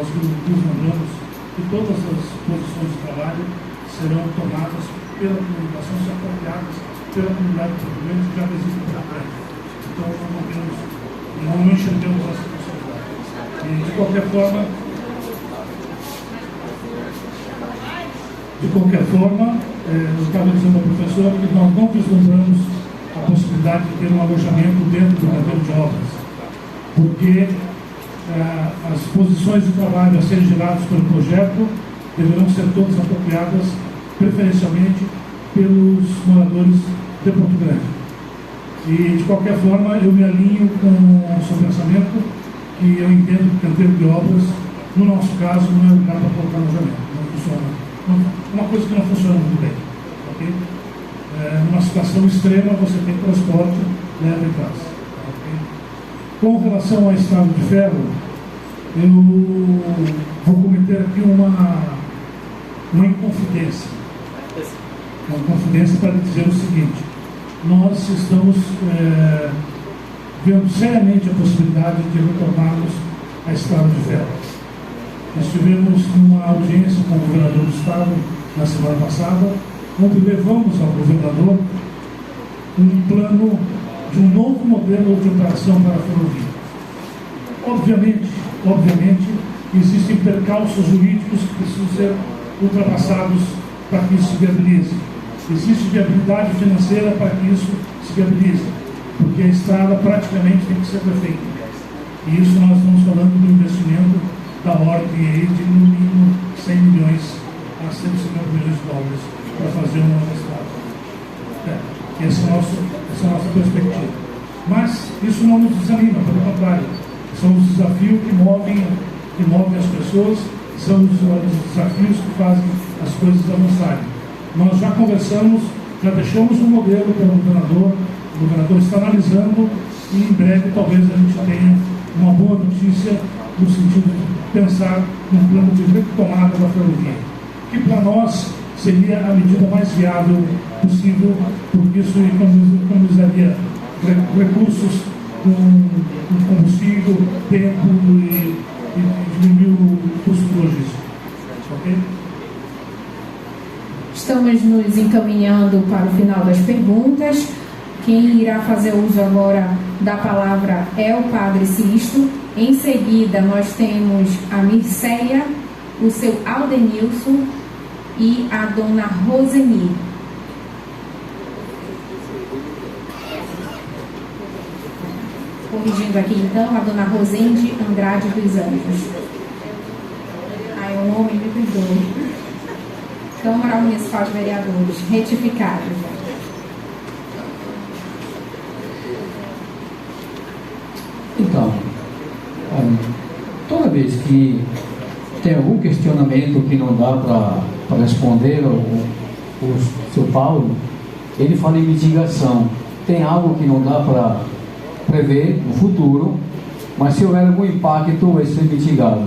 nós lembramos que todas as posições de trabalho serão tomadas pela comunicação, se apropriadas pela comunidade portuguesa que já existe por frente. Então, não enxergamos essa possibilidade. E, de qualquer forma, eu estava dizendo ao professor que nós não vislumbramos a possibilidade de ter um alojamento dentro do canteiro de obras, porque as posições de trabalho a serem geradas pelo projeto deverão ser todas apropriadas preferencialmente pelos moradores de Porto Grande. E, de qualquer forma, eu me alinho com o seu pensamento, que eu entendo que o canteiro de obras, no nosso caso, não é lugar para colocar alojamento. Não funciona. Uma coisa que não funciona muito bem. Okay? Numa situação extrema, você tem transporte, leva em casa. Okay? Com relação à estrada de ferro, eu vou cometer aqui uma inconfidência. Uma confidência para dizer o seguinte: nós estamos vendo seriamente a possibilidade de retornarmos à estrada de ferro. Estivemos numa audiência com o governador do estado na semana passada, onde levamos ao governador um plano de um novo modelo de operação para a ferrovia. Obviamente, existem percalços jurídicos que precisam ser ultrapassados para que isso se viabilize. Existe viabilidade financeira para que isso se viabilize, porque a estrada praticamente tem que ser refeita. E isso nós estamos falando de um investimento da ordem aí de no mínimo 100 milhões a 150 milhões de dólares para fazer uma nova estrada. Essa é a nossa perspectiva. Mas isso não nos desanima, pelo contrário. São os desafios que movem as pessoas, são os desafios que fazem as coisas avançarem. Nós já conversamos, já deixamos um modelo para o governador está analisando e em breve talvez a gente tenha uma boa notícia no sentido de pensar num plano de retomada da ferrovia, que para nós seria a medida mais viável possível, porque isso economizaria recursos com combustível, tempo e diminuir o custo logístico. Ok? Estamos nos encaminhando para o final das perguntas. Quem irá fazer uso agora da palavra é o Padre Sisto. Em seguida, nós temos a Mirceia, o seu Aldenilson e a dona Roseni. Corrigindo aqui, então, a dona Rosende Andrade dos Anjos. Ai, o homem me perdoe. Câmara Municipal de Vereadores, retificado. Então, toda vez que tem algum questionamento que não dá para responder, o seu Paulo, ele fala em mitigação. Tem algo que não dá para prever no futuro, mas se houver algum impacto, vai ser mitigado.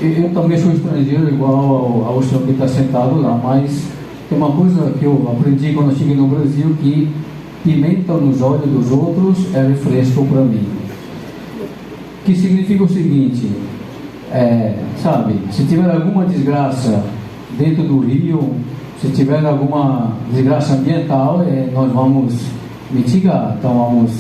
Eu também sou estrangeiro, igual ao senhor que está sentado lá, mas tem uma coisa que eu aprendi quando eu cheguei no Brasil, que pimenta nos olhos dos outros é refresco para mim. Que significa o seguinte, sabe, se tiver alguma desgraça dentro do rio, se tiver alguma desgraça ambiental, nós vamos mitigar. Então vamos,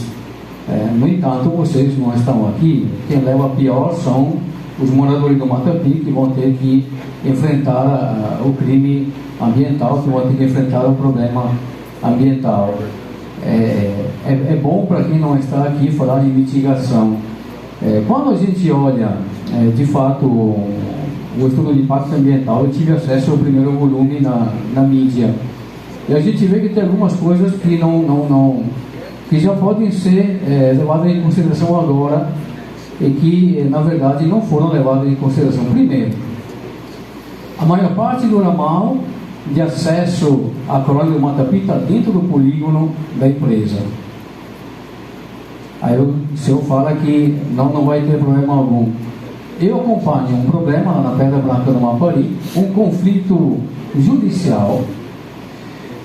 no entanto, vocês não estão aqui, quem leva pior são os moradores do Matapi, que vão ter que enfrentar o crime ambiental, que vão ter que enfrentar o problema ambiental. É bom para quem não está aqui falar de mitigação. Quando a gente olha, de fato, o estudo de impacto ambiental, eu tive acesso ao primeiro volume na mídia. E a gente vê que tem algumas coisas que que já podem ser levadas em consideração agora, e que, na verdade, não foram levadas em consideração. Primeiro, a maior parte do ramal de acesso à colônia do Matapi está dentro do polígono da empresa. Aí o senhor fala que não vai ter problema algum. Eu acompanho um problema lá na Pedra Branca do Mapari, um conflito judicial,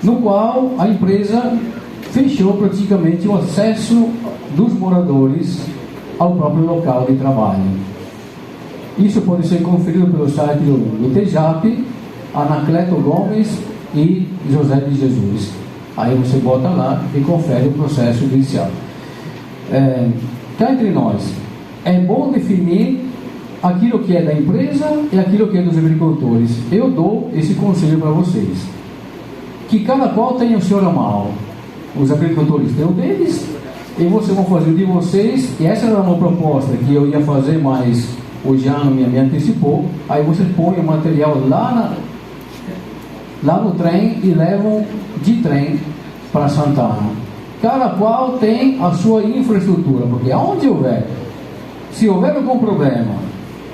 no qual a empresa fechou praticamente o acesso dos moradores ao próprio local de trabalho. Isso pode ser conferido pelo site do TEJAP, Anacleto Gomes e José de Jesus. Aí você bota lá e confere o processo judicial. Cá entre nós, é bom definir aquilo que é da empresa e aquilo que é dos agricultores. Eu dou esse conselho para vocês, que cada qual tenha o seu ramal. Os agricultores têm o deles e vocês vão fazer o de vocês. E essa era uma proposta que eu ia fazer, mas o Jean me antecipou. Aí vocês põem o material lá no trem e levam de trem para Santana. Cada qual tem a sua infraestrutura, porque aonde houver, se houver algum problema,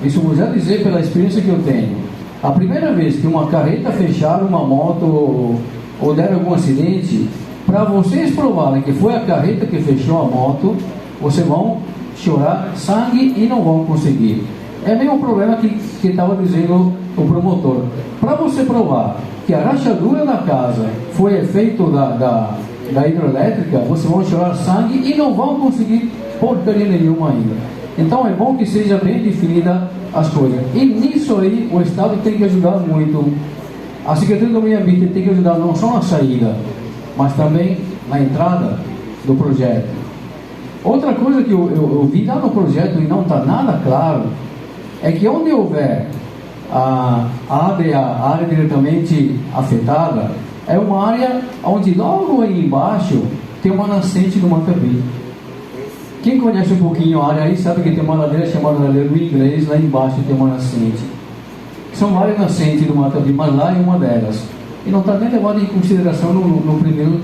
isso vou já dizer pela experiência que eu tenho, a primeira vez que uma carreta fechar uma moto ou der algum acidente, para vocês provarem que foi a carreta que fechou a moto, vocês vão chorar sangue e não vão conseguir. É o mesmo problema que estava dizendo o promotor. Para você provar que a rachadura da casa foi efeito da hidroelétrica, vocês vão chorar sangue e não vão conseguir porcaria nenhuma ainda. Então é bom que seja bem definida as coisas. E nisso aí o Estado tem que ajudar muito. A Secretaria do Meio Ambiente tem que ajudar não só na saída, mas também na entrada do projeto. Outra coisa que eu vi lá no projeto e não está nada claro, é que onde houver a área diretamente afetada, é uma área onde logo aí embaixo tem uma nascente do Matapi. Quem conhece um pouquinho a área aí sabe que tem uma ladeira chamada ladeira do Inglês, lá embaixo tem uma nascente. São várias nascentes do Matapi, mas lá é uma delas. E não está nem levado em consideração no primeiro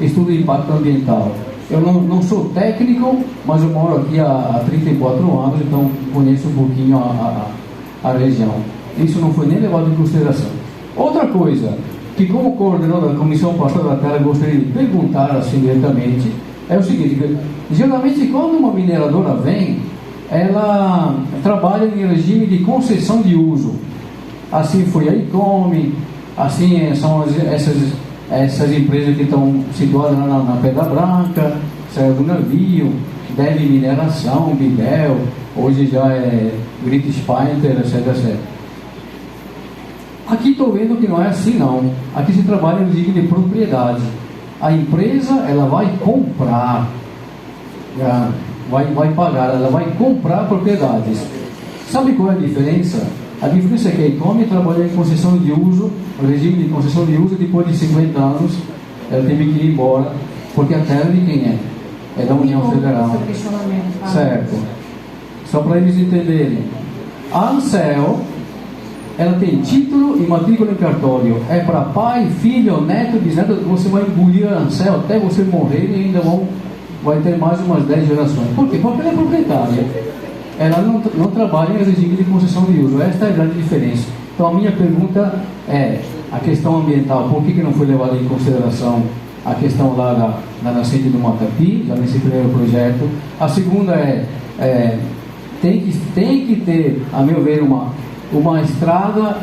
estudo de impacto ambiental. Eu não sou técnico, mas eu moro aqui há 34 anos, então conheço um pouquinho a região. Isso não foi nem levado em consideração. Outra coisa, que como coordenador da Comissão Pastor da Terra, gostaria de perguntar assim diretamente, é o seguinte: geralmente quando uma mineradora vem, ela trabalha em regime de concessão de uso. Assim foi a ICOME, assim são essas empresas que estão situadas na Pedra Branca, Serra do Navio, Deve Mineração, Bidel, hoje já é Grit Spinter, etc. Aqui estou vendo que não é assim não. Aqui se trabalha no regime de propriedade. A empresa, ela vai comprar, vai pagar, ela vai comprar propriedades. Sabe qual é a diferença? A diferença é que a ICOME trabalha em concessão de uso, o regime de concessão de uso, depois de 50 anos, ela teve que ir embora, porque a terra de quem é? É da União Federal. Certo. Só para eles entenderem. A ANCEL, ela tem título e matrícula em cartório. É para pai, filho, neto, bisneto. Você vai engolir a ANCEL até você morrer e ainda vai ter mais umas 10 gerações. Por quê? Porque ela é proprietária. Ela não trabalha em regime de concessão de uso. Esta é a grande diferença. Então a minha pergunta é a questão ambiental. Por que não foi levada em consideração a questão lá da nascente do Matapi, já nesse primeiro projeto? A segunda tem que ter, a meu ver, uma estrada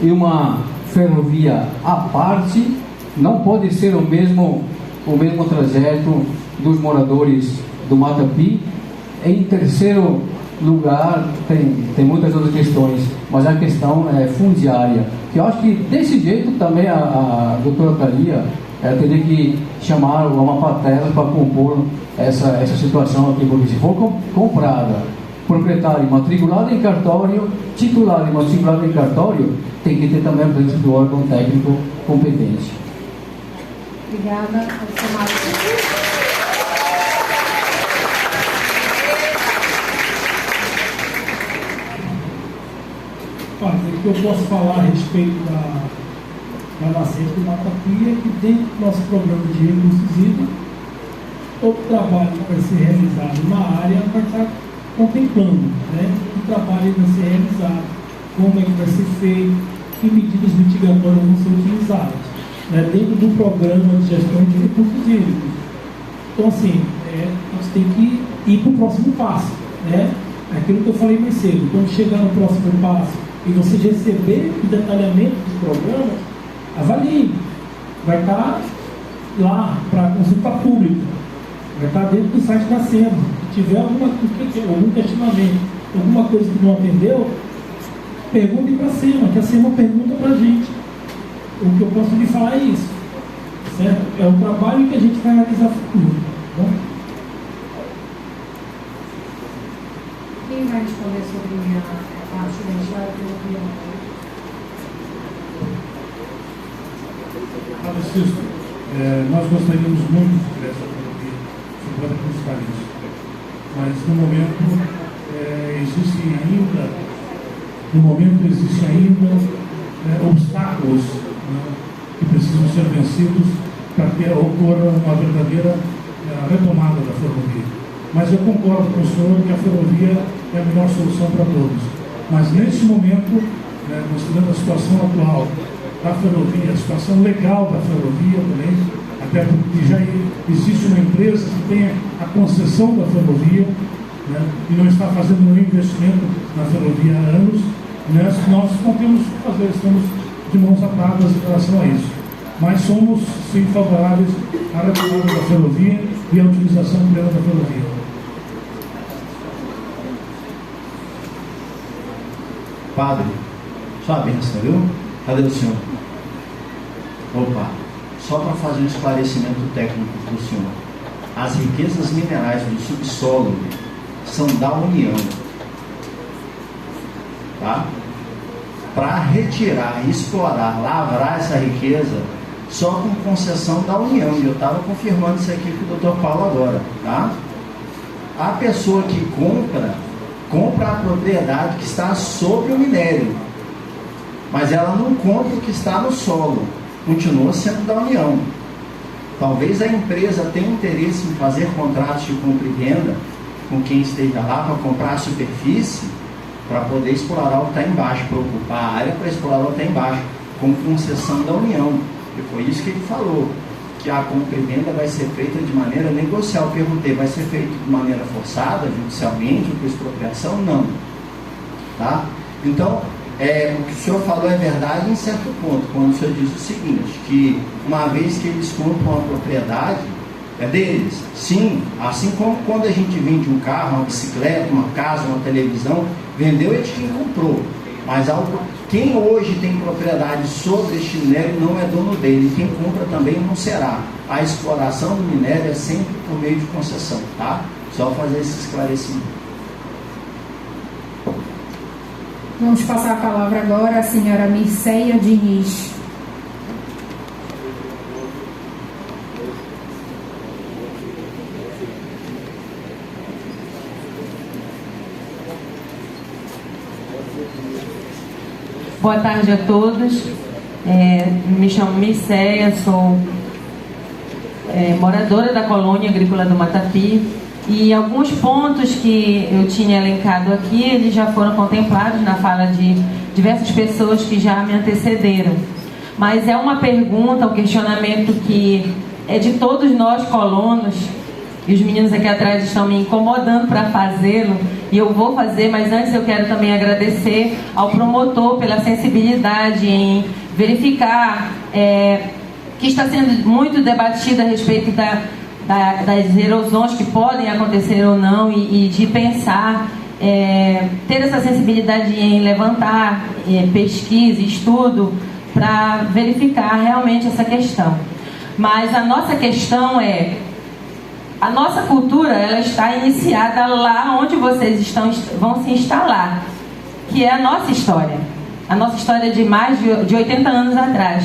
e uma ferrovia à parte. Não pode ser o mesmo trajeto dos moradores do Matapi. Em terceiro lugar, tem muitas outras questões, mas a questão é fundiária, que eu acho que desse jeito também a doutora Thalia teria que chamar uma patela para compor essa situação aqui, porque se for comprada, proprietário matriculado em cartório, titular e matriculado em cartório, tem que ter também a presença do órgão técnico competente. Obrigada. Olha, o que eu posso falar a respeito da nascente do Matapi é que dentro do nosso programa de recursos hídricos, todo trabalho que vai ser realizado na área vai estar contemplando, né? Que trabalho vai ser realizado, como é que vai ser feito, que medidas mitigatórias vão ser utilizadas, né? Dentro do programa de gestão de recursos hídricos. Então, assim, a gente tem que ir para o próximo passo, né? Aquilo que eu falei mais cedo, quando chegar no próximo passo e você receber o detalhamento dos programas, avalie. Vai estar lá para consulta pública, vai estar dentro do site da SEMA. Se tiver algum questionamento, alguma coisa que não atendeu, pergunte para a SEMA, que a SEMA pergunta para a gente. O que eu posso lhe falar é isso, certo? É o trabalho que a gente vai realizar no futuro. Tá bom? Quem vai responder sobre a parte da ferrovia? Nós gostaríamos muito de ter essa ferrovia, você pode acreditar nisso. Mas no momento existem ainda obstáculos, né, que precisam ser vencidos para que ocorra uma verdadeira retomada da ferrovia. Mas eu concordo com o senhor que a ferrovia é a melhor solução para todos. Mas nesse momento, considerando a situação atual da ferrovia, a situação legal da ferrovia também, até porque já existe uma empresa que tem a concessão da ferrovia, né, e não está fazendo nenhum investimento na ferrovia há anos, né, nós não temos o que fazer, estamos de mãos atadas em relação a isso. Mas somos, sim, favoráveis à retomada da ferrovia e à utilização plena da ferrovia. Padre, só a benção, viu? Cadê o senhor? Opa, só para fazer um esclarecimento técnico para o senhor. As riquezas minerais do subsolo são da União, tá? Para retirar, explorar, lavrar essa riqueza, só com concessão da União. E eu estava confirmando isso aqui com o Dr. Paulo agora, tá? A pessoa que compra a propriedade que está sobre o minério, mas ela não compra o que está no solo, continua sendo da União. Talvez a empresa tenha interesse em fazer contratos de compra e venda com quem esteja lá para comprar a superfície, para poder explorar o que está embaixo, para ocupar a área para explorar o que está embaixo, com concessão da União. E foi isso que ele falou, que a compra e venda vai ser feita de maneira negocial. Eu perguntei, vai ser feito de maneira forçada, judicialmente, com expropriação? Não. Tá? Então, o que o senhor falou é verdade em certo ponto, quando o senhor diz o seguinte, que uma vez que eles compram a propriedade, é deles. Sim, assim como quando a gente vende um carro, uma bicicleta, uma casa, uma televisão, vendeu é de quem comprou. Mas quem hoje tem propriedade sobre este minério não é dono dele, quem compra também não será. A exploração do minério é sempre por meio de concessão, tá? Só fazer esse esclarecimento. Vamos passar a palavra agora à senhora Mirceia Diniz. Boa tarde a todos. Me chamo Mirceia, sou moradora da colônia agrícola do Matapi, e alguns pontos que eu tinha elencado aqui, eles já foram contemplados na fala de diversas pessoas que já me antecederam. Mas é uma pergunta, um questionamento que é de todos nós colonos, e os meninos aqui atrás estão me incomodando para fazê-lo, e eu vou fazer, mas antes eu quero também agradecer ao promotor pela sensibilidade em verificar que está sendo muito debatido a respeito das erosões que podem acontecer ou não, e de pensar, ter essa sensibilidade em levantar pesquisa, estudo, para verificar realmente essa questão. Mas a nossa questão a nossa cultura, ela está iniciada lá onde vocês vão se instalar, que é a nossa história de mais de 80 anos atrás.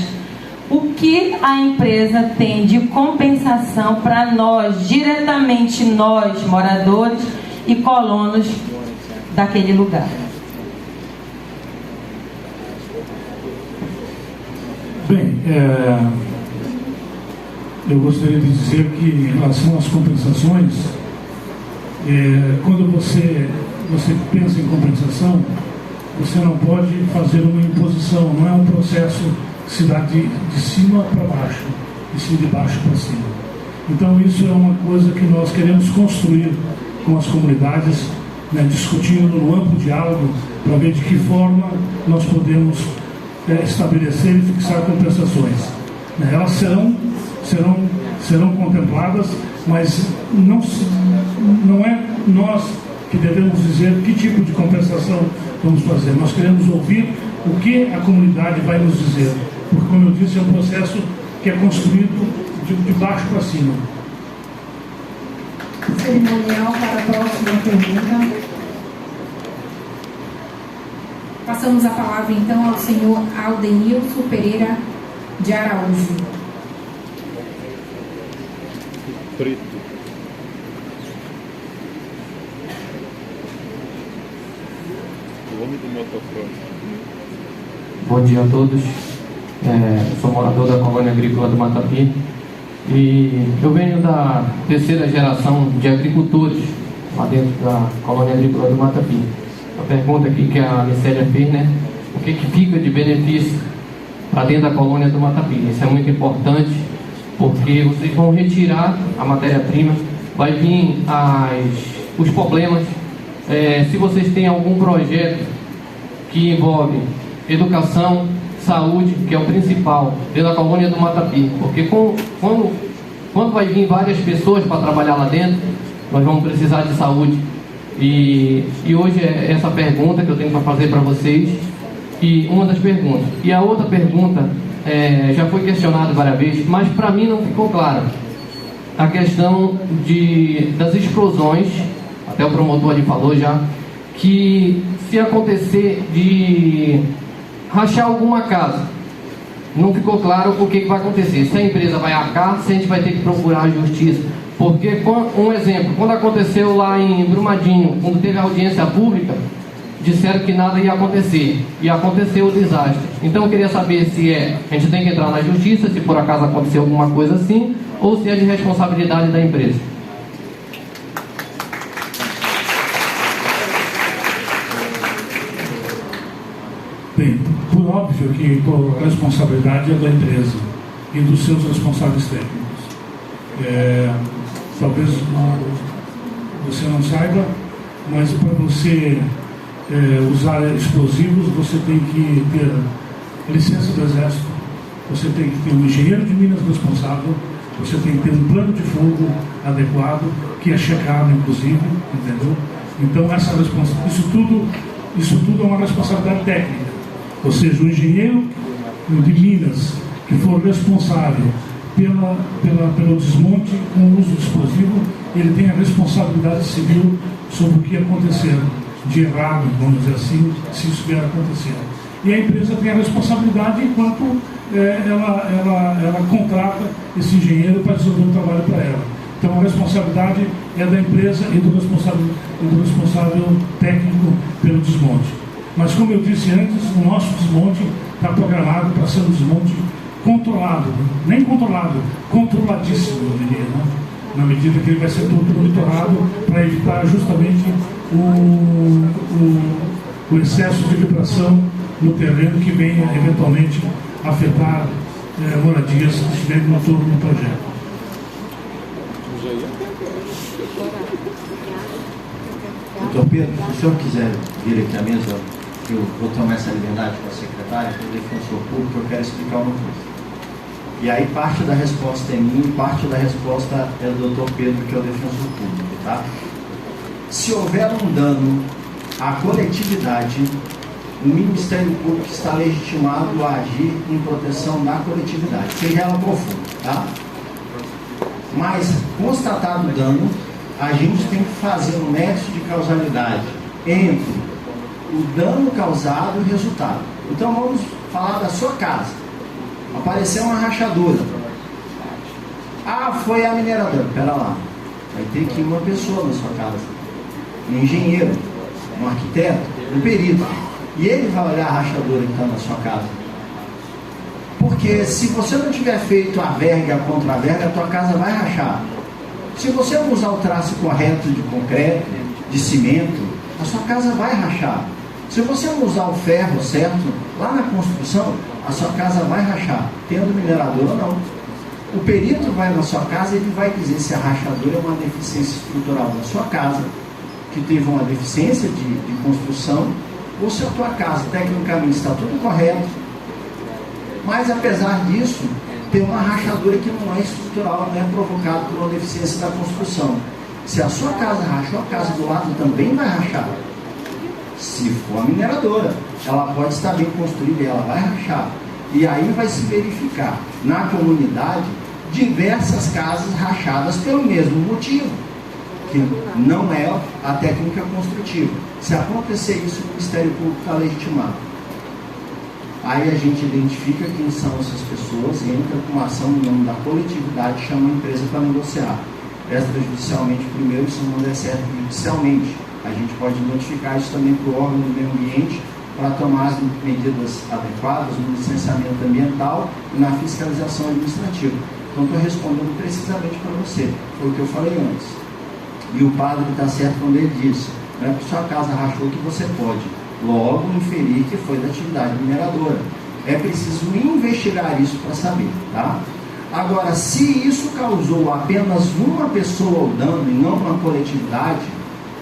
O que a empresa tem de compensação para nós, diretamente nós, moradores e colonos daquele lugar? Bem, eu gostaria de dizer que, em relação às compensações, quando você pensa em compensação, você não pode fazer uma imposição, não é um processo que se dá de cima para baixo, e sim de baixo para cima. Então isso é uma coisa que nós queremos construir com as comunidades, discutindo no amplo diálogo, para ver de que forma nós podemos estabelecer e fixar compensações. Elas serão contempladas mas não é nós que devemos dizer que tipo de compensação vamos fazer. Nós queremos ouvir o que a comunidade vai nos dizer, porque, como eu disse, é um processo que é construído de baixo para cima. Cerimonial para a próxima pergunta. Passamos a palavra então ao senhor Aldenilson Pereira de Araújo. Preto. O homem do motocross. Bom dia a todos. Sou morador da colônia agrícola do Matapi e eu venho da terceira geração de agricultores lá dentro da colônia agrícola do Matapi. A pergunta aqui que a Micélia fez, né? O que fica de benefício para dentro da colônia do Matapi? Isso é muito importante, porque vocês vão retirar a matéria-prima, vai vir os problemas. Se vocês têm algum projeto que envolve educação, saúde, que é o principal, dentro da colônia do Matapi, porque quando vai vir várias pessoas para trabalhar lá dentro, nós vamos precisar de saúde. E hoje é essa pergunta que eu tenho para fazer para vocês, e uma das perguntas. E a outra pergunta já foi questionada várias vezes, mas para mim não ficou clara. A questão das explosões, até o promotor ali falou já, que se acontecer de rachar alguma casa, não ficou claro o que vai acontecer. Se a empresa vai arcar, se a gente vai ter que procurar a justiça. Porque, um exemplo, quando aconteceu lá em Brumadinho, quando teve a audiência pública, disseram que nada ia acontecer, e aconteceu o desastre. Então eu queria saber se a gente tem que entrar na justiça, se por acaso aconteceu alguma coisa assim, ou se é de responsabilidade da empresa. Bem, por óbvio que a responsabilidade é da empresa e dos seus responsáveis técnicos. Talvez você não saiba, mas para você usar explosivos, você tem que ter licença do Exército, você tem que ter um engenheiro de minas responsável, você tem que ter um plano de fogo adequado, que é checado, inclusive, entendeu? Então, isso tudo é uma responsabilidade técnica. Ou seja, o engenheiro de minas que for responsável pelo desmonte com o uso de explosivo, ele tem a responsabilidade civil sobre o que acontecer de errado, vamos dizer assim, se isso vier a acontecer. E a empresa tem a responsabilidade enquanto ela contrata esse engenheiro para desenvolver um trabalho para ela. Então a responsabilidade é da empresa e do responsável técnico pelo desmonte. Mas, como eu disse antes, o nosso desmonte está programado para ser um desmonte controlado, nem controlado, controladíssimo, eu diria, né? Na medida que ele vai ser todo monitorado para evitar justamente o excesso de vibração no terreno que venha eventualmente afetar moradias que estiverem no entorno do projeto. Doutor Pedro, se o senhor quiser vir aqui à mesa, eu vou tomar essa liberdade com a secretária, com o defensor público, eu quero explicar uma coisa. E aí parte da resposta é minha e parte da resposta é do doutor Pedro, que é o defensor público, tá? Se houver um dano à coletividade, o Ministério Público está legitimado a agir em proteção da coletividade, seja ela qual for, tá? Mas, constatado o dano, a gente tem que fazer um nexo de causalidade entre o dano causado e o resultado. Então vamos falar da sua casa. Apareceu uma rachadura. Foi a mineradora. Pera lá. Vai ter que ir uma pessoa na sua casa. Um engenheiro, um arquiteto, um perito. E ele vai olhar a rachadura que está na sua casa. Porque se você não tiver feito a verga contra a verga, a tua casa vai rachar. Se você não usar o traço correto de concreto, de cimento, a sua casa vai rachar. Se você não usar o ferro certo, lá na construção, a sua casa vai rachar, tendo minerador ou não. O perito vai na sua casa e ele vai dizer se a rachadura é uma deficiência estrutural da sua casa, que teve uma deficiência de construção, ou se a tua casa tecnicamente está tudo correto. Mas apesar disso, ter uma rachadura que não é estrutural, não é provocada por uma deficiência da construção. Se a sua casa rachou, a casa do lado também vai rachar. Se for a mineradora, ela pode estar bem construída e ela vai rachar. E aí vai se verificar na comunidade diversas casas rachadas pelo mesmo motivo, que não é a técnica construtiva. Se acontecer isso, o Ministério Público está legitimado. Aí a gente identifica quem são essas pessoas e entra com uma ação no nome da coletividade, chama a empresa para negociar. Extrajudicialmente primeiro, se não der certo judicialmente. A gente pode notificar isso também para o órgão do meio ambiente para tomar as medidas adequadas no licenciamento ambiental e na fiscalização administrativa. Então estou respondendo precisamente para você, foi o que eu falei antes. E o padre está certo quando ele disse, não é que sua casa rachou que você pode logo inferir que foi da atividade mineradora. É preciso investigar isso para saber, tá? Agora, se isso causou apenas uma pessoa o dano e não uma coletividade,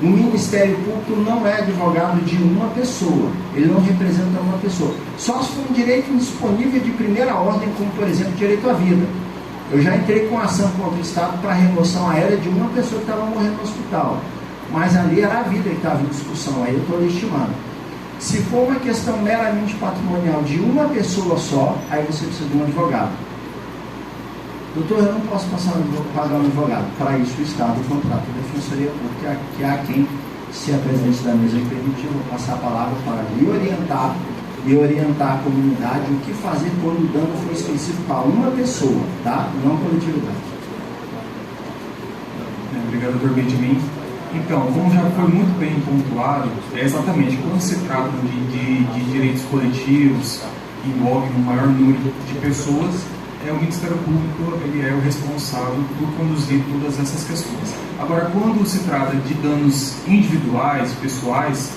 o Ministério Público não é advogado de uma pessoa, ele não representa uma pessoa. Só se for um direito indisponível de primeira ordem, como por exemplo, direito à vida. Eu já entrei com ação contra o Estado para remoção aérea de uma pessoa que estava morrendo no hospital, mas ali era a vida que estava em discussão, aí eu estou legitimando. Se for uma questão meramente patrimonial de uma pessoa só, aí você precisa de um advogado. Doutor, eu não posso pagar um advogado. Para isso, o Estado contrata a Defensoria Pública, que é a quem, se a presidente da mesa permitir, eu vou passar a palavra para lhe orientar a comunidade o que fazer quando o dano for específico para uma pessoa, tá? Não coletividade. Obrigado, doutor Benjamin. Então, como já foi muito bem pontuado, é exatamente quando se trata de direitos coletivos, envolve um maior número de pessoas, o Ministério Público ele é o responsável por conduzir todas essas questões. Agora, quando se trata de danos individuais, pessoais,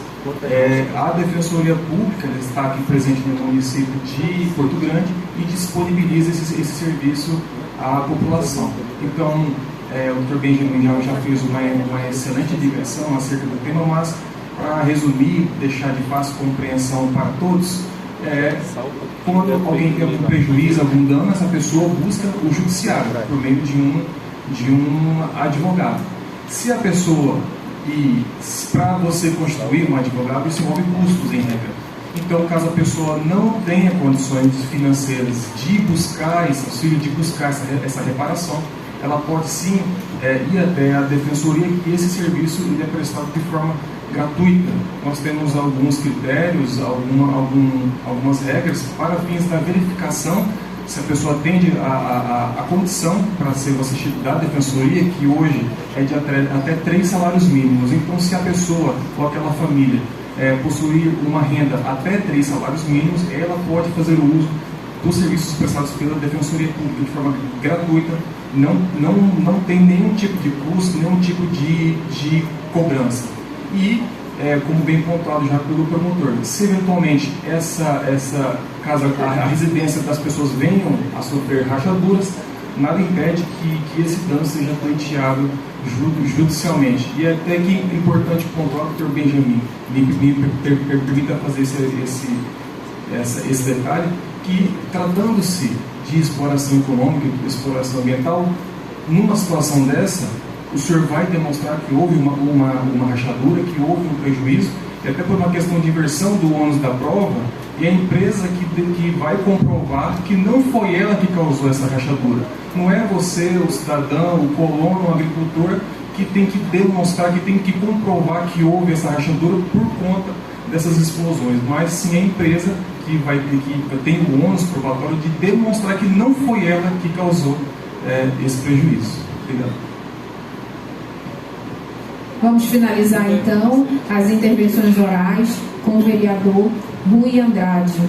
a Defensoria Pública está aqui presente no município de Porto Grande e disponibiliza esse serviço à população. Então, o Dr. Benjamin já fez uma excelente digressão acerca do tema, mas para resumir, deixar de fácil compreensão para todos, quando alguém tem algum prejuízo, algum dano, essa pessoa busca o judiciário por meio de um advogado. Se a pessoa, para você constituir um advogado, isso envolve custos em regra. Então, caso a pessoa não tenha condições financeiras de buscar esse auxílio, de buscar essa reparação, ela pode sim ir até a Defensoria, e esse serviço ele é prestado de forma gratuita. Nós temos alguns critérios, algumas regras para fins da verificação se a pessoa atende a condição para ser assistido da Defensoria, que hoje é de até 3 salários mínimos. Então, se a pessoa ou aquela família possuir uma renda até 3 salários mínimos, ela pode fazer o uso dos serviços prestados pela Defensoria Pública de forma gratuita, não tem nenhum tipo de custo, nenhum tipo de cobrança. E, como bem pontuado já pelo promotor, se eventualmente caso a residência das pessoas venham a sofrer rachaduras, nada impede que esse dano seja pleiteado judicialmente. E até que é importante pontuar, Dr. Benjamin, me permita fazer esse detalhe, que tratando-se de exploração econômica e de exploração ambiental, numa situação dessa, o senhor vai demonstrar que houve uma rachadura, que houve um prejuízo, e até por uma questão de inversão do ônus da prova, e a empresa que vai comprovar que não foi ela que causou essa rachadura. Não é você, o cidadão, o colono, o agricultor, que tem que demonstrar, que tem que comprovar que houve essa rachadura por conta dessas explosões, mas sim a empresa que tem o ônus probatório de demonstrar que não foi ela que causou esse prejuízo. Obrigado. Vamos finalizar então as intervenções orais com o vereador Rui Andrade.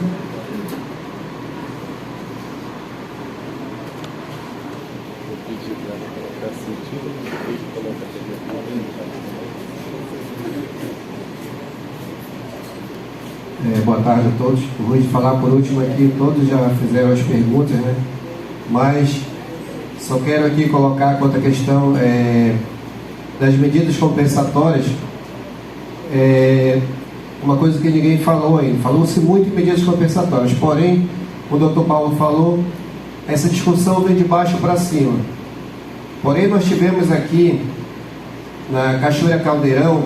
Boa tarde a todos. Eu vou falar por último aqui, todos já fizeram as perguntas, né? Mas só quero aqui colocar quanto à questão das medidas compensatórias. Uma coisa que ninguém falou ainda. Falou-se muito em medidas compensatórias, porém, o Dr. Paulo falou essa discussão vem de baixo para cima. Porém, nós tivemos aqui, na Cachoeira Caldeirão,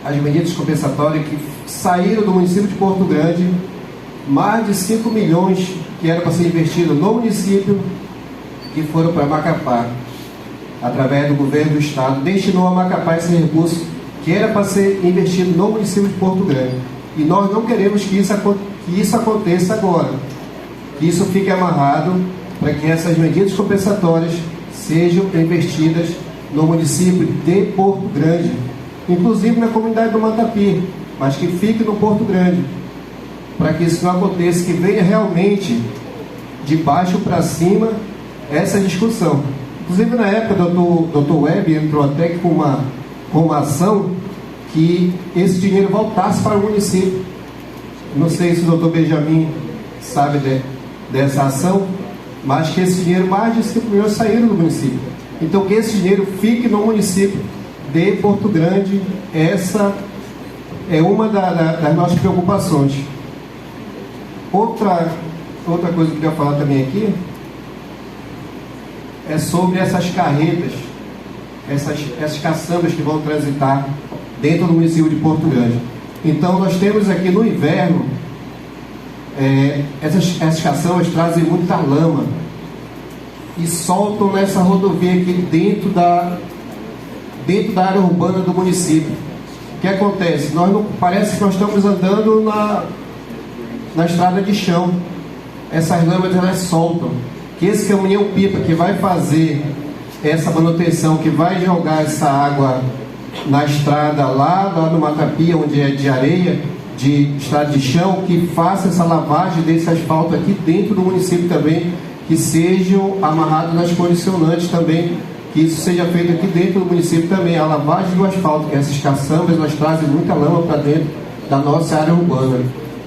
as medidas compensatórias que saíram do município de Porto Grande, mais de 5 milhões que eram para ser investido no município, que foram para Macapá, através do governo do estado, destinou a Macapá esse recurso que era para ser investido no município de Porto Grande. E nós não queremos que isso aconteça agora, que isso fique amarrado para que essas medidas compensatórias sejam investidas no município de Porto Grande, inclusive na comunidade do Matapi, mas que fique no Porto Grande, para que isso não aconteça, que venha realmente de baixo para cima essa discussão. Inclusive, na época, o Dr. Web entrou até com uma ação que esse dinheiro voltasse para o município. Não sei se o Dr. Benjamin sabe dessa ação, mas que esse dinheiro, mais de 5 milhões, saíram do município. Então, que esse dinheiro fique no município de Porto Grande. Essa é uma das nossas preocupações. Outra coisa que eu queria falar também aqui é sobre essas carretas, essas caçambas que vão transitar dentro do município de Porto Grande. Então, nós temos aqui no inverno, essas caçambas trazem muita lama e soltam nessa rodovia aqui dentro da área urbana do município. O que acontece? Parece que nós estamos andando na estrada de chão. Essas lamas, elas soltam. Que esse caminhão-pipa que vai fazer essa manutenção, que vai jogar essa água na estrada lá no Matapi, onde é de areia, de estrada de chão, que faça essa lavagem desse asfalto aqui dentro do município também, que sejam amarrados nas condicionantes também, que isso seja feito aqui dentro do município também, a lavagem do asfalto, que essas caçambas, elas trazem muita lama para dentro da nossa área urbana.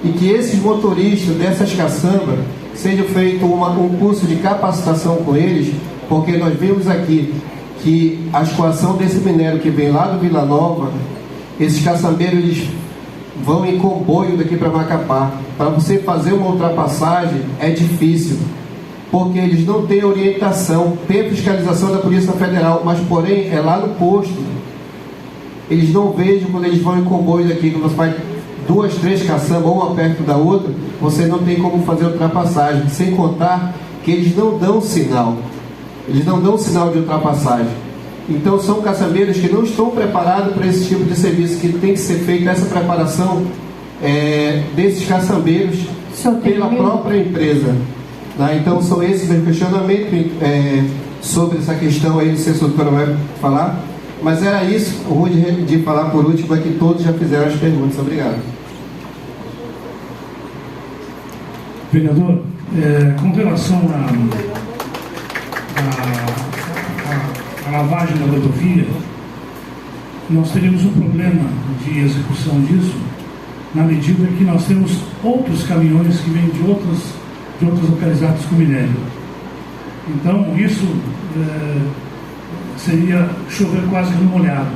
E que esses motoristas dessas caçambas seja feito um curso de capacitação com eles, porque nós vimos aqui que a escoação desse minério que vem lá do Vila Nova, esses caçambeiros, eles vão em comboio daqui para Macapá. Para você fazer uma ultrapassagem é difícil, porque eles não têm orientação, tem fiscalização da Polícia Federal, mas porém é lá no posto. Eles não vejam quando eles vão em comboio daqui, quando você vai 2, 3 caçambas, uma perto da outra, você não tem como fazer ultrapassagem, sem contar que eles não dão sinal. Eles não dão sinal de ultrapassagem. Então são caçambeiros que não estão preparados para esse tipo de serviço, que tem que ser feita essa preparação desses caçambeiros pela própria empresa. Então são esses meus questionamentos sobre essa questão aí, não sei se o doutor vai falar, mas era isso, o ruim de falar por último é que todos já fizeram as perguntas. Obrigado. Vereador, com relação à lavagem da rodovia, nós teríamos um problema de execução disso, na medida que nós temos outros caminhões que vêm de outras localidades com minério. Então, isso seria chover quase no molhado.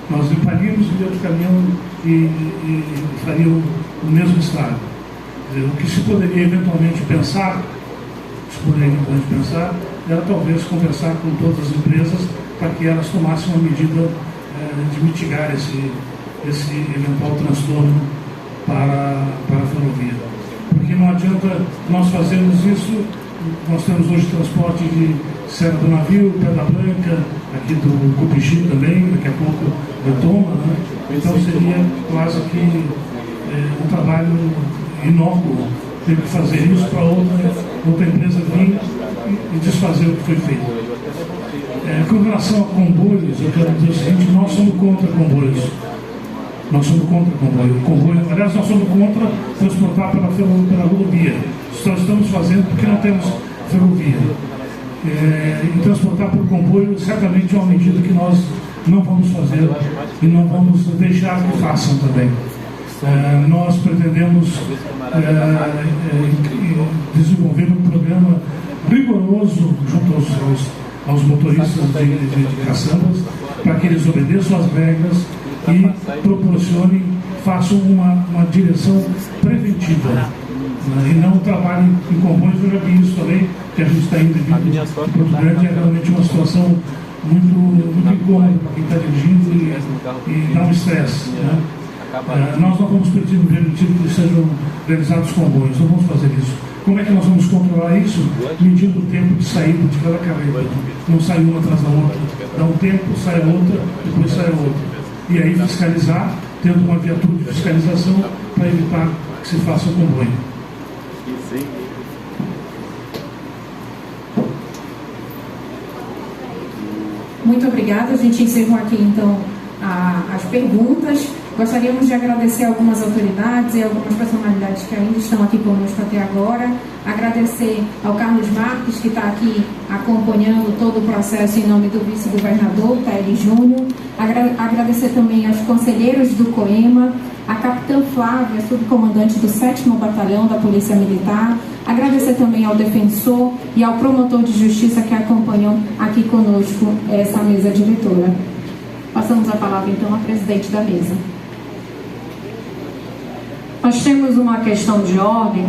Nós limparíamos o outro caminhão e faria o mesmo estrago. O que se poderia eventualmente pensar, era talvez conversar com todas as empresas para que elas tomassem uma medida de mitigar esse eventual transtorno para a ferrovia. Porque não adianta nós fazermos isso. Nós temos hoje transporte de Serra do Navio, Pedra Branca, aqui do Cupixi também, daqui a pouco retoma, né? Então seria quase que um trabalho inócuo ter que fazer isso para outra empresa vir e desfazer o que foi feito. Com relação a comboios, eu quero dizer o seguinte: nós somos contra comboios. Nós somos contra comboio. Aliás, nós somos contra transportar pela rodovia. Só estamos fazendo porque não temos ferrovia. E transportar por comboio certamente é uma medida que nós não vamos fazer e não vamos deixar que façam também. Nós pretendemos desenvolver um programa rigoroso junto aos motoristas de caçambas, para que eles obedeçam às regras e proporcionem, façam uma direção preventiva. né? E não trabalhem em comboios. Eu já vi isso também, que a gente está indo de Porto Grande, é realmente uma situação muito incômoda para quem está dirigindo e dá um estresse, né? Nós não vamos permitir que sejam realizados comboios, não vamos fazer isso. Como é que nós vamos controlar isso? Medindo o tempo de saída de cada carreta. Não sai uma atrás da outra. Dá um tempo, sai a outra, depois sai a outra. E aí fiscalizar, tendo uma viatura de fiscalização para evitar que se faça o comboio. Muito obrigada. A gente encerrou aqui, então, as perguntas. Gostaríamos de agradecer algumas autoridades e algumas personalidades que ainda estão aqui conosco até agora. Agradecer ao Carlos Marques, que está aqui acompanhando todo o processo em nome do vice-governador, Taeli Júnior. Agradecer também aos conselheiros do COEMA, a capitã Flávia, subcomandante do 7º Batalhão da Polícia Militar. Agradecer também ao defensor e ao promotor de justiça que acompanham aqui conosco essa mesa diretora. Passamos a palavra, então, à presidente da mesa. Nós temos uma questão de ordem. O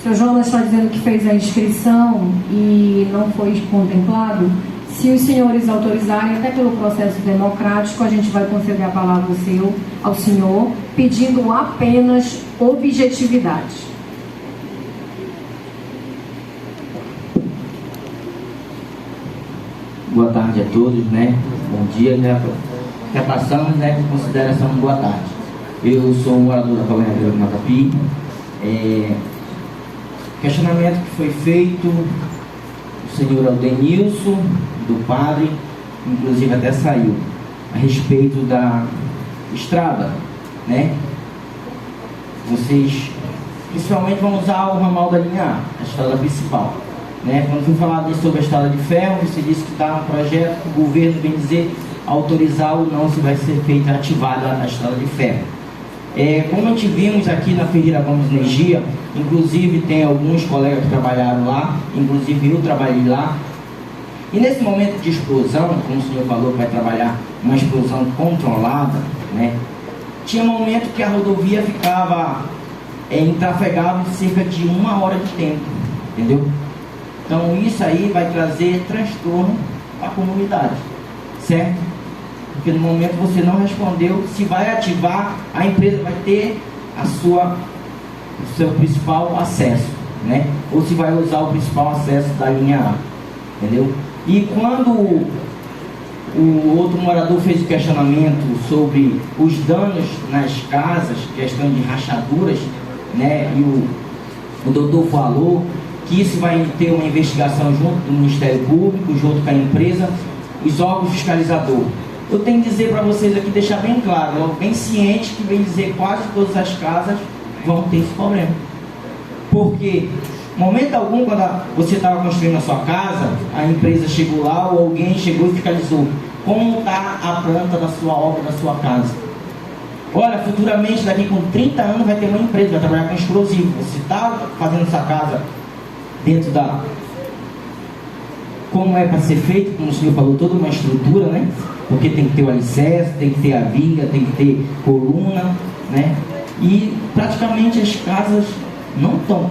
senhor Jonas está dizendo que fez a inscrição e não foi contemplado. Se os senhores autorizarem, até pelo processo democrático, a gente vai conceder a palavra ao senhor, pedindo apenas objetividade. Boa tarde a todos, né? Bom dia, né? Repassamos, né? Com consideração, boa tarde. Eu sou um morador da colônia do Matapi. Questionamento que foi feito do senhor Aldenilson, do padre, inclusive até saiu, a respeito da estrada, né? Vocês principalmente vão usar o ramal da linha A, a estrada principal. Né? Quando foi falado sobre a estrada de ferro, você disse que está um projeto, o governo vem dizer autorizar ou não se vai ser feita, ativada a estrada de ferro. Como a gente vimos aqui na Ferreira Gomes Energia, inclusive tem alguns colegas que trabalharam lá, inclusive eu trabalhei lá, e nesse momento de explosão, como o senhor falou que vai trabalhar uma explosão controlada, né? Tinha um momento que a rodovia ficava intrafegável cerca de 1 hora de tempo, entendeu? Então isso aí vai trazer transtorno à comunidade, certo? Porque no momento você não respondeu, se vai ativar, a empresa vai ter o seu principal acesso, né? Ou se vai usar o principal acesso da linha A, entendeu? E quando o outro morador fez o questionamento sobre os danos nas casas, questão de rachaduras, né? E o doutor falou que isso vai ter uma investigação junto do Ministério Público, junto com a empresa, os órgãos fiscalizadores. Eu tenho que dizer para vocês aqui, deixar bem claro, eu bem ciente que vem dizer quase todas as casas vão ter esse problema. Porque, momento algum, quando você estava construindo a sua casa, a empresa chegou lá ou alguém chegou e fiscalizou como está a planta da sua obra, da sua casa. Olha, futuramente, daqui com 30 anos, vai ter uma empresa, vai trabalhar com explosivo. Você está fazendo essa casa dentro da... Como é para ser feito, como o senhor falou, toda uma estrutura, né? Porque tem que ter o alicerce, tem que ter a viga, tem que ter coluna, né? E praticamente as casas não estão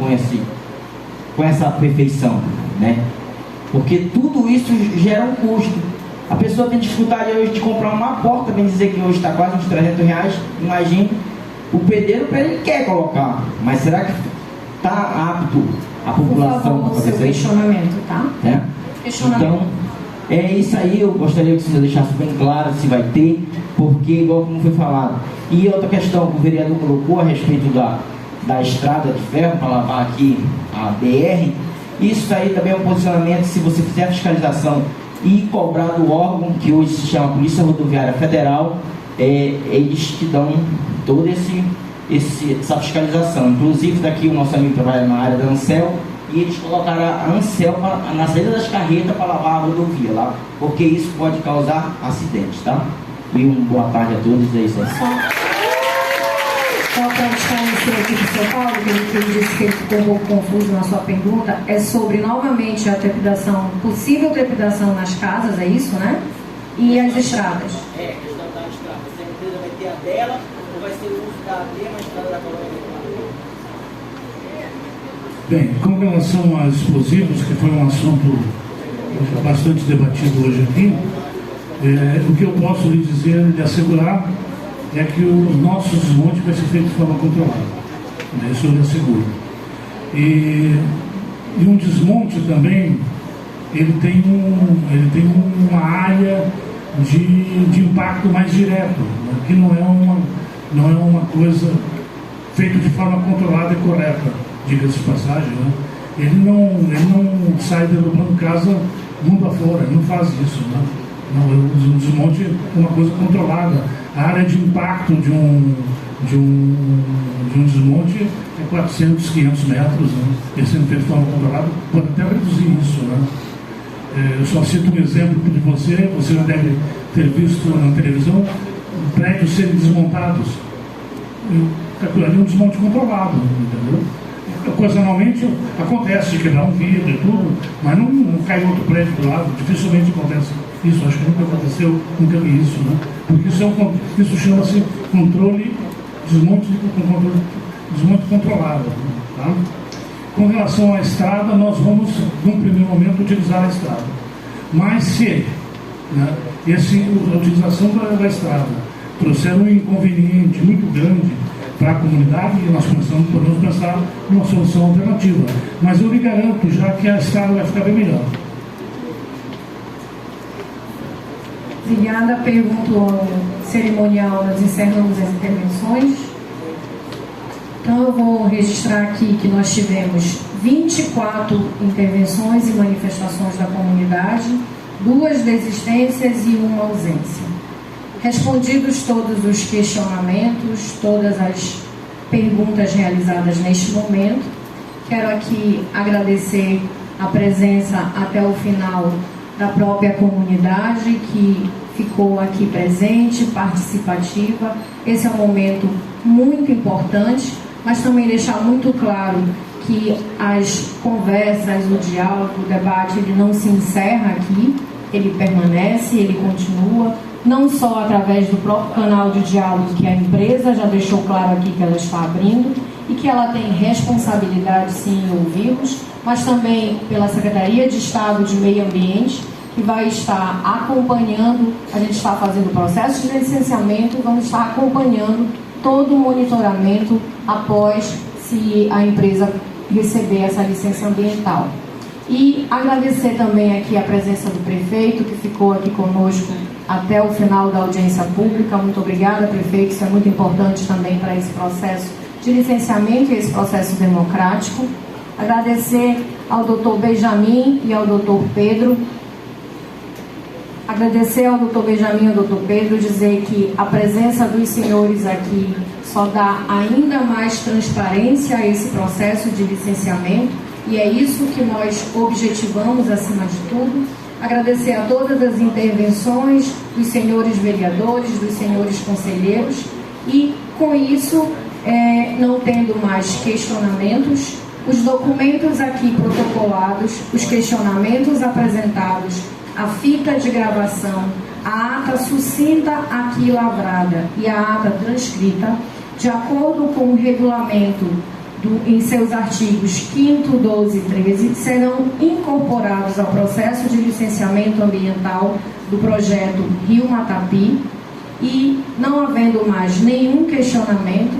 com essa perfeição, né? Porque tudo isso gera um custo. A pessoa tem dificuldade hoje de comprar uma porta, bem dizer que hoje está quase uns R$300. Imagine, o pedreiro ele quer colocar, mas será que está apto a população para fazer isso? Questionamento, tá? Então, é isso aí, eu gostaria que você deixasse bem claro se vai ter, porque igual como foi falado. E outra questão que o vereador colocou a respeito da estrada de ferro, para lavar aqui a BR, isso aí também é um posicionamento, se você fizer a fiscalização e cobrar do órgão, que hoje se chama Polícia Rodoviária Federal, eles te dão toda essa fiscalização. Inclusive daqui o nosso amigo trabalha na área da Ansel, e eles colocaram a Ansel na saída das carretas para lavar a rodovia lá, porque isso pode causar acidentes, tá? E boa tarde a todos, é isso aí. Só para esclarecer aqui para o seu Paulo, que ele disse que ele ficou um pouco confuso na sua pergunta, é sobre novamente a trepidação, possível trepidação nas casas, é isso, né? E as estradas. A questão da estrada, se a empresa vai ter a dela ou vai ser o uso da mesma estrada da colônia. Bem, com relação aos explosivos, que foi um assunto bastante debatido hoje aqui, o que eu posso lhe dizer, lhe assegurar, é que o nosso desmonte vai ser feito de forma controlada. Isso eu lhe asseguro. E um desmonte também, ele tem uma área de impacto mais direto, que não é uma coisa feita de forma controlada e correta, diga-se de passagem, né? Ele não sai derrubando casa mundo afora, ele não faz isso, né? Não, o desmonte é uma coisa controlada. A área de impacto de um desmonte é 400, 500 metros, né? Ele sendo feito de forma controlada, pode até reduzir isso, né? Eu só cito um exemplo de você já deve ter visto na televisão prédios serem desmontados. Aquilo ali é um desmonte controlado, entendeu? Ocasionalmente acontece de quebrar um vidro e tudo, mas não cai outro prédio do lado, dificilmente acontece isso, acho que nunca aconteceu, nunca vi isso, né? Porque isso chama-se desmonte controlado, tá? Com relação à estrada, nós vamos, num primeiro momento, utilizar a estrada. Mas se a utilização da estrada trouxer um inconveniente muito grande para a comunidade, nós podemos pensar numa solução alternativa. Mas eu lhe garanto já que a estrada vai ficar bem melhor. Obrigada. Pergunto ao cerimonial, nós encerramos as intervenções. Então eu vou registrar aqui que nós tivemos 24 intervenções e manifestações da comunidade, 2 desistências e 1 ausência. Respondidos todos os questionamentos, todas as perguntas realizadas neste momento, quero aqui agradecer a presença até o final da própria comunidade que ficou aqui presente, participativa. Esse é um momento muito importante, mas também deixar muito claro que as conversas, o diálogo, o debate, ele não se encerra aqui, ele permanece, ele continua, não só através do próprio canal de diálogo que a empresa já deixou claro aqui que ela está abrindo e que ela tem responsabilidade sim em ouvi-los, mas também pela Secretaria de Estado de Meio Ambiente, que vai estar acompanhando, a gente está fazendo o processo de licenciamento e vamos estar acompanhando todo o monitoramento após se a empresa receber essa licença ambiental. E agradecer também aqui a presença do prefeito, que ficou aqui conosco até o final da audiência pública. Muito obrigada, prefeito, isso é muito importante também para esse processo de licenciamento e esse processo democrático. Agradecer ao doutor Benjamin e ao doutor Pedro. Agradecer ao doutor Benjamin e ao doutor Pedro, dizer que a presença dos senhores aqui só dá ainda mais transparência a esse processo de licenciamento e é isso que nós objetivamos acima de tudo. Agradecer a todas as intervenções dos senhores vereadores, dos senhores conselheiros e, com isso, não tendo mais questionamentos, os documentos aqui protocolados, os questionamentos apresentados, a fita de gravação, a ata sucinta aqui lavrada e a ata transcrita, de acordo com o regulamento em seus artigos 5º, 12 e 13, serão incorporados ao processo de licenciamento ambiental do projeto Rio Matapi e, não havendo mais nenhum questionamento,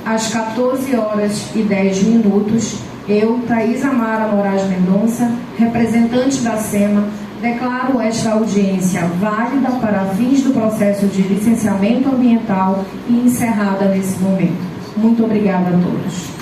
às 14h10, eu, Thaís Amara Moraes Mendonça, representante da SEMA, declaro esta audiência válida para fins do processo de licenciamento ambiental e encerrada nesse momento. Muito obrigada a todos.